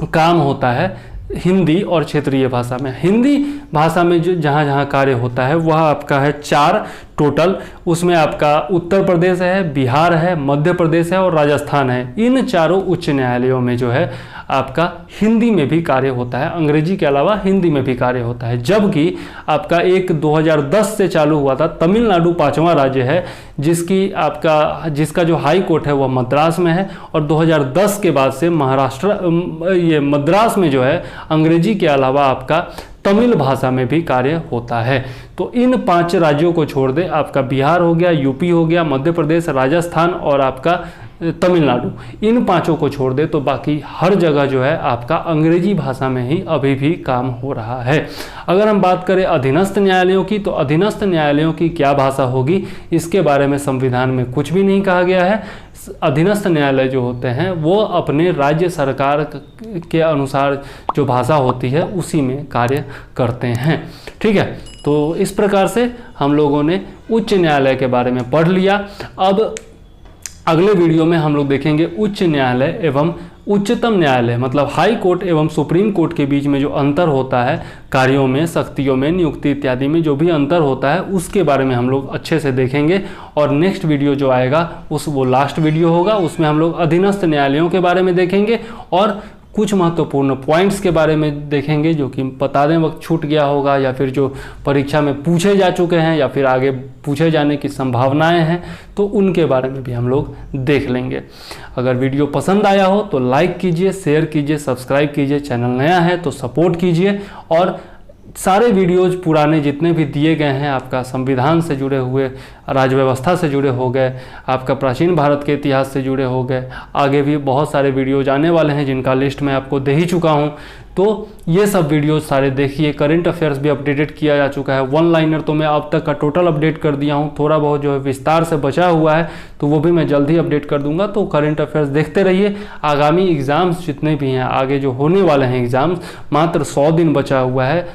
काम होता है हिंदी और क्षेत्रीय भाषा में। हिंदी भाषा में जो जहाँ जहाँ कार्य होता है वह आपका है 4 टोटल। उसमें आपका उत्तर प्रदेश है, बिहार है, मध्य प्रदेश है और राजस्थान है। इन चारों उच्च न्यायालयों में जो है आपका हिंदी में भी कार्य होता है, अंग्रेजी के अलावा हिंदी में भी कार्य होता है। जबकि आपका एक 2010 से चालू हुआ था, तमिलनाडु 5वां राज्य है जिसका जो हाई कोर्ट है वह मद्रास में है, और 2010 के बाद से ये मद्रास में जो है अंग्रेजी के अलावा आपका तमिल भाषा में भी कार्य होता है। तो इन 5 राज्यों को छोड़ दे आपका बिहार हो गया, यूपी हो गया, मध्य प्रदेश, राजस्थान और आपका तमिलनाडु, इन 5 को छोड़ दे तो बाकी हर जगह जो है आपका अंग्रेजी भाषा में ही अभी भी काम हो रहा है। अगर हम बात करें अधीनस्थ न्यायालयों की, तो अधीनस्थ न्यायालयों की क्या भाषा होगी इसके बारे में संविधान में कुछ भी नहीं कहा गया है। अधीनस्थ न्यायालय जो होते हैं वो अपने राज्य सरकार के अनुसार जो भाषा होती है उसी में कार्य करते हैं। ठीक है, तो इस प्रकार से हम लोगों ने उच्च न्यायालय के बारे में पढ़ लिया। अब अगले वीडियो में हम लोग देखेंगे उच्च न्यायालय एवं उच्चतम न्यायालय, मतलब हाई कोर्ट एवं सुप्रीम कोर्ट के बीच में जो अंतर होता है कार्यों में, शक्तियों में, नियुक्ति इत्यादि में जो भी अंतर होता है उसके बारे में हम लोग अच्छे से देखेंगे। और नेक्स्ट वीडियो जो आएगा वो लास्ट वीडियो होगा, उसमें हम लोग अधीनस्थ न्यायालयों के बारे में देखेंगे और कुछ महत्वपूर्ण पॉइंट्स के बारे में देखेंगे जो कि बता दें वक्त छूट गया होगा, या फिर जो परीक्षा में पूछे जा चुके हैं या फिर आगे पूछे जाने की संभावनाएं हैं, तो उनके बारे में भी हम लोग देख लेंगे। अगर वीडियो पसंद आया हो तो लाइक कीजिए, शेयर कीजिए, सब्सक्राइब कीजिए, चैनल नया है तो सपोर्ट कीजिए। और सारे वीडियोज पुराने जितने भी दिए गए हैं, आपका संविधान से जुड़े हुए, राज्य व्यवस्था से जुड़े हो गए, आपका प्राचीन भारत के इतिहास से जुड़े हो गए, आगे भी बहुत सारे वीडियोज आने वाले हैं जिनका लिस्ट मैं आपको दे ही चुका हूं। तो ये सब वीडियोज सारे देखिए। करंट अफेयर्स भी अपडेटेड किया जा चुका है। वन लाइनर तो मैं अब तक का टोटल अपडेट कर दिया हूँ, थोड़ा बहुत जो है विस्तार से बचा हुआ है तो वो भी मैं जल्द ही अपडेट कर दूंगा। तो करंट अफेयर्स देखते रहिए। आगामी एग्ज़ाम्स जितने भी हैं, आगे जो होने वाले हैं एग्ज़ाम्स, मात्र 100 दिन बचा हुआ है।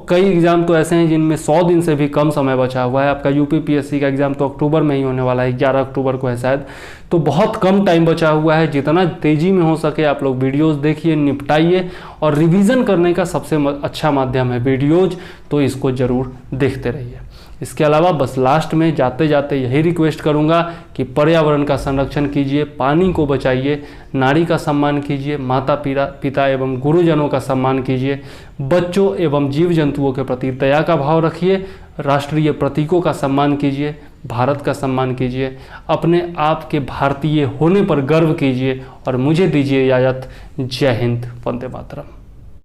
कई एग्ज़ाम तो ऐसे हैं जिनमें 100 दिन से भी कम समय बचा हुआ है। आपका यूपीपीएससी का एग्ज़ाम तो अक्टूबर में ही होने वाला है, 11 अक्टूबर को है शायद। तो बहुत कम टाइम बचा हुआ है। जितना तेज़ी में हो सके आप लोग वीडियोस देखिए, निपटाइए। और रिवीजन करने का सबसे अच्छा माध्यम है वीडियोज, तो इसको ज़रूर देखते रहिए। इसके अलावा बस लास्ट में जाते जाते यही रिक्वेस्ट करूंगा कि पर्यावरण का संरक्षण कीजिए, पानी को बचाइए, नारी का सम्मान कीजिए, माता पिता एवं गुरुजनों का सम्मान कीजिए, बच्चों एवं जीव जंतुओं के प्रति दया का भाव रखिए, राष्ट्रीय प्रतीकों का सम्मान कीजिए, भारत का सम्मान कीजिए, अपने आप के भारतीय होने पर गर्व कीजिए और मुझे दीजिए इजाज़त। जय हिंद, वंदे मातरम।